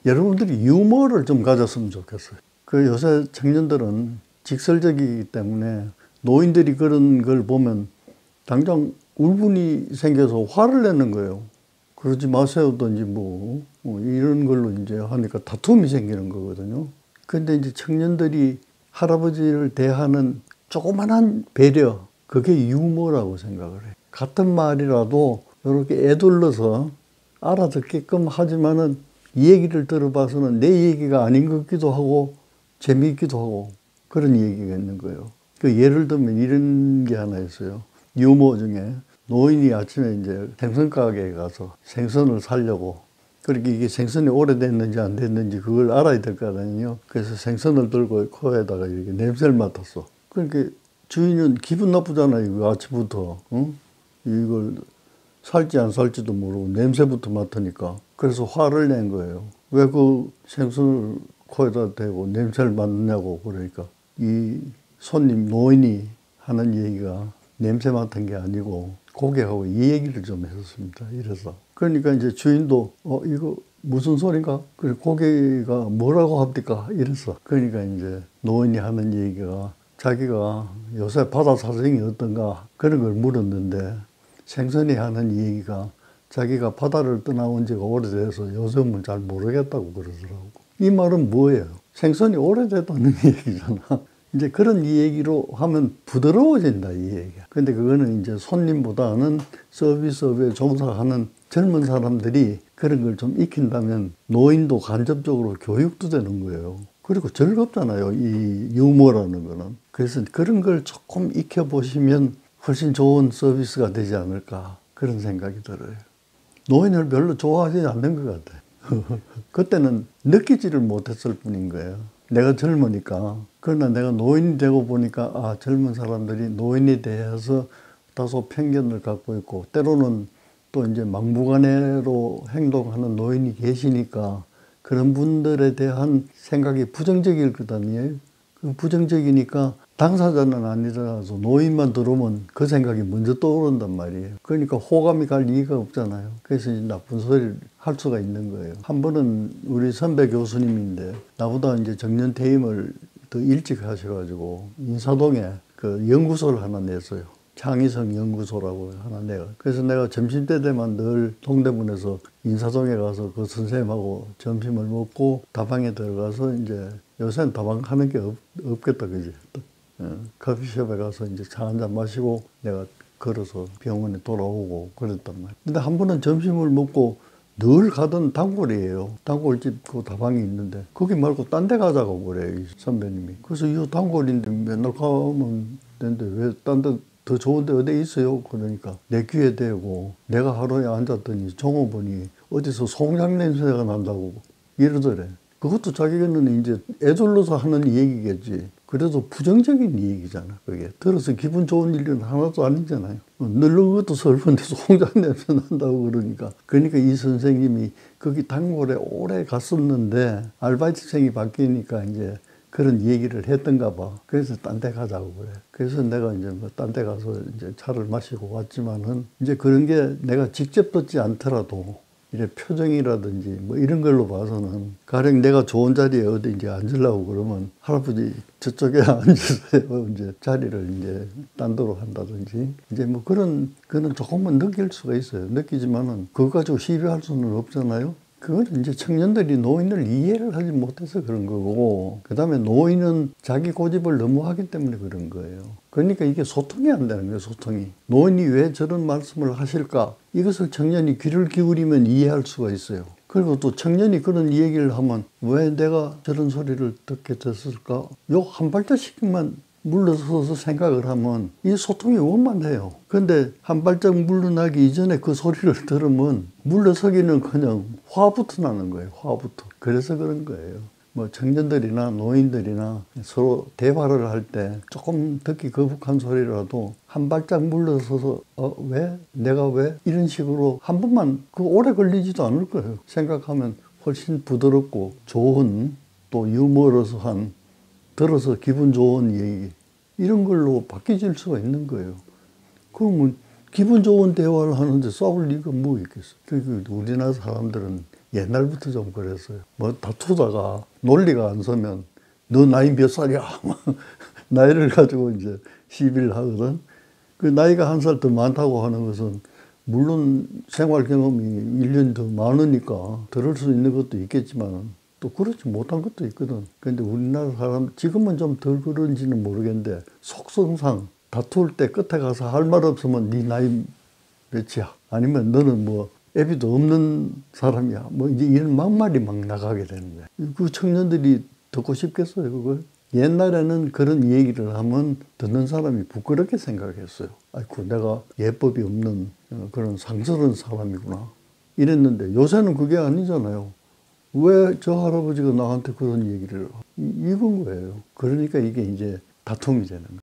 여러분들이 유머를 좀 가졌으면 좋겠어요. 그 요새 청년들은 직설적이기 때문에 노인들이 그런 걸 보면 당장 울분이 생겨서 화를 내는 거예요. 그러지 마세요든지 뭐 이런 걸로 이제 하니까 다툼이 생기는 거거든요. 근데 이제 청년들이 할아버지를 대하는 조그만한 배려, 그게 유머라고 생각을 해요. 같은 말이라도 이렇게 애둘러서 알아듣게끔 하지만은 이 얘기를 들어봐서는 내 얘기가 아닌 것 같기도 하고 재미있기도 하고 그런 얘기가 있는 거예요. 그 예를 들면 이런 게 하나 있어요. 유머 중에 노인이 아침에 이제 생선 가게에 가서 생선을 사려고, 그렇게 이게 생선이 오래됐는지 안 됐는지 그걸 알아야 될 거 아니에요. 그래서 생선을 들고 코에다가 이렇게 냄새를 맡았어. 그러니까 주인은 기분 나쁘잖아요. 이거 아침부터. 응? 이걸 살지 안 살지도 모르고 냄새부터 맡으니까. 그래서 화를 낸 거예요. 왜 그 생선을 코에다 대고 냄새를 맡느냐고. 그러니까 이 손님 노인이 하는 얘기가 냄새 맡은 게 아니고 고객하고 이 얘기를 좀 했었습니다. 이래서. 그러니까 이제 주인도 이거 무슨 소린가? 그래 고객가 뭐라고 합니까? 이랬어. 그러니까 이제 노인이 하는 얘기가 자기가 요새 바다 사정이 어떤가 그런 걸 물었는데 생선이 하는 얘기가 자기가 바다를 떠나온 지가 오래돼서 요즘은 잘 모르겠다고 그러더라고. 이 말은 뭐예요? 생선이 오래됐다는 얘기잖아. 이제 그런 이 얘기로 하면 부드러워진다, 이 얘기야. 근데 그거는 이제 손님보다는 서비스업에 종사하는 젊은 사람들이 그런 걸 좀 익힌다면 노인도 간접적으로 교육도 되는 거예요. 그리고 즐겁잖아요, 이 유머라는 거는. 그래서 그런 걸 조금 익혀보시면 훨씬 좋은 서비스가 되지 않을까, 그런 생각이 들어요. 노인을 별로 좋아하지 않는 것 같아. 그때는 느끼지를 못했을 뿐인 거예요. 내가 젊으니까. 그러나 내가 노인이 되고 보니까 젊은 사람들이 노인에 대해서 다소 편견을 갖고 있고 때로는 또 이제 막무가내로 행동하는 노인이 계시니까 그런 분들에 대한 생각이 부정적일 것 아니에요. 그 부정적이니까 당사자는 아니더라도 노인만 들어오면 그 생각이 먼저 떠오른단 말이에요. 그러니까 호감이 갈 이유가 없잖아요. 그래서 이제 나쁜 소리를 할 수가 있는 거예요. 한 번은 우리 선배 교수님인데 나보다 이제 정년 퇴임을 더 일찍 하셔가지고 인사동에 그 연구소를 하나 냈어요. 창의성 연구소라고 하나 내가. 그래서 내가 점심때 되면 늘 동대문에서 인사동에 가서 그 선생님하고 점심을 먹고 다방에 들어가서 이제 요새는 다방 하는 게 없겠다, 그지? 커피숍에 가서 이제 차 한잔 마시고 내가 걸어서 병원에 돌아오고 그랬단 말이야. 근데 한 번은 점심을 먹고 늘 가던 단골이에요. 단골집 그 다방이 있는데 거기 말고 딴 데 가자고 그래요, 이 선배님이. 그래서 이 단골인데 맨날 가면 되는데 왜 딴 데 더 좋은 데 어디 있어요? 그러니까 내 귀에 대고 내가 하루에 앉았더니 종업원이 어디서 송장 냄새가 난다고 이러더래. 그것도 자기는 이제 애둘러서 하는 얘기겠지. 그래도 부정적인 얘기잖아, 그게. 들어서 기분 좋은 일은 하나도 아니잖아요. 늙은 것도 슬픈데 송장 냄새 난다고 그러니까. 그러니까 이 선생님이 거기 단골에 오래 갔었는데 알바이트생이 바뀌니까 이제 그런 얘기를 했던가 봐. 그래서 딴 데 가자고 그래. 그래서 내가 이제 뭐 딴 데 가서 이제 차를 마시고 왔지만은 이제 그런 게 내가 직접 듣지 않더라도 이래 표정이라든지 뭐 이런 걸로 봐서는 가령 내가 좋은 자리에 어디 이제 앉으려고 그러면 할아버지 저쪽에 앉으세요. 이제 자리를 이제 딴 데로 한다든지 이제 뭐 그런 거는 조금은 느낄 수가 있어요. 느끼지만은 그거 가지고 시비할 수는 없잖아요. 그건 이제 청년들이 노인을 이해를 하지 못해서 그런 거고, 그 다음에 노인은 자기 고집을 너무 하기 때문에 그런 거예요. 그러니까 이게 소통이 안 되는 거예요, 소통이. 노인이 왜 저런 말씀을 하실까? 이것을 청년이 귀를 기울이면 이해할 수가 있어요. 그리고 또 청년이 그런 얘기를 하면 왜 내가 저런 소리를 듣게 됐을까? 요 한 발자씩만 물러서서 생각을 하면 이 소통이 원만해요. 근데 한 발짝 물러나기 이전에 그 소리를 들으면 물러서기는 그냥 화부터 나는 거예요. 화부터. 그래서 그런 거예요. 뭐 청년들이나 노인들이나 서로 대화를 할 때 조금 듣기 거북한 소리라도 한 발짝 물러서서 왜? 내가 왜? 이런 식으로 한 번만 그 오래 걸리지도 않을 거예요. 생각하면 훨씬 부드럽고 좋은 또 유머러스한 들어서 기분 좋은 얘기 이런 걸로 바뀌질 수가 있는 거예요. 그러면 기분 좋은 대화를 하는데 싸울 리가 뭐 있겠어. 우리나라 사람들은 옛날부터 좀 그랬어요. 뭐 다투다가 논리가 안 서면 너 나이 몇 살이야? 나이를 가지고 이제 시비를 하거든. 그 나이가 한 살 더 많다고 하는 것은 물론 생활 경험이 1년이 더 많으니까 들을 수 있는 것도 있겠지만 또 그렇지 못한 것도 있거든. 근데 우리나라 사람 지금은 좀 덜 그런지는 모르겠는데 속성상 다툴 때 끝에 가서 할 말 없으면 네 나이 몇이야? 아니면 너는 뭐 애비도 없는 사람이야? 뭐 이제 이런 막말이 막 나가게 되는 거야. 그 청년들이 듣고 싶겠어요, 그걸? 옛날에는 그런 얘기를 하면 듣는 사람이 부끄럽게 생각했어요. 아이고, 내가 예법이 없는 그런 상스러운 사람이구나. 이랬는데 요새는 그게 아니잖아요. 왜 저 할아버지가 나한테 그런 얘기를 이건 거예요. 그러니까 이게 이제 다툼이 되는 거예요.